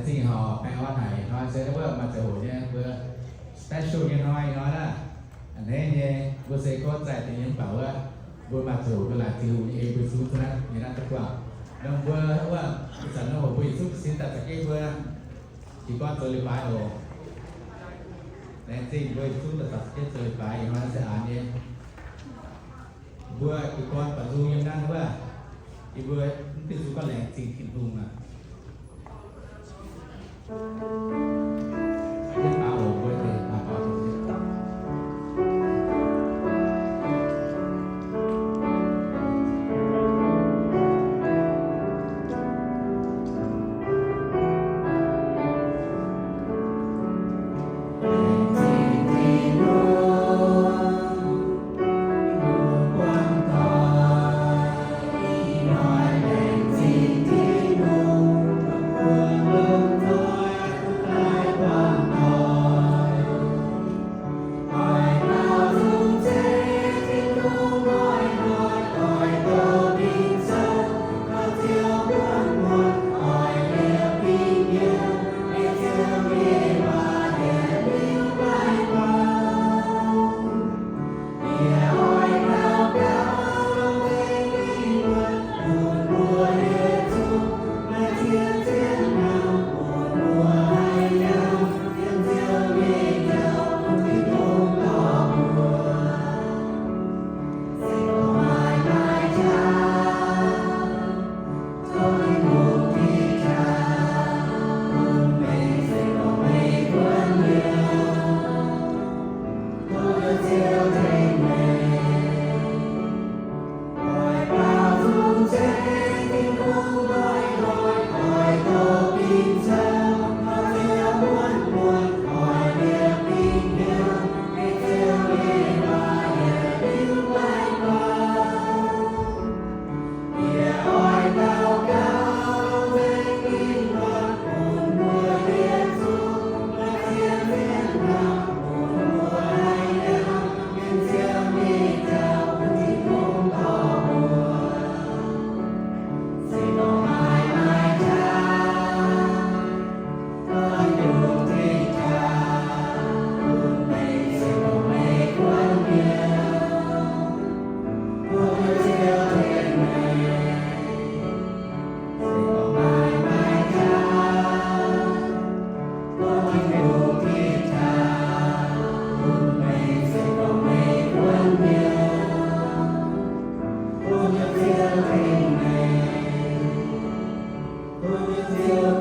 gì họ phải nói này nói sẽ vừa mà sẽ hồi nha vừa special như nói là anh ấy nha vừa sẽ có giải thì những bảo là vừa mà sẽ hồi là tiêu như em vừa xuống ra như là tất cả đồng vừa sản nó hồi vừa xuống xin đặt cái vừa chỉ có tôi bài rồi nên xin vừa xuống đặt cái tôi bài nó sẽ ăn đi vừa cái con và du như đang vừa thì vừa từ số con lẻ chỉ kiện dùng à những bảo ổ với thể mà có Hãy subscribe cho kênh Ghiền Mì Gõ để không bỏ lỡ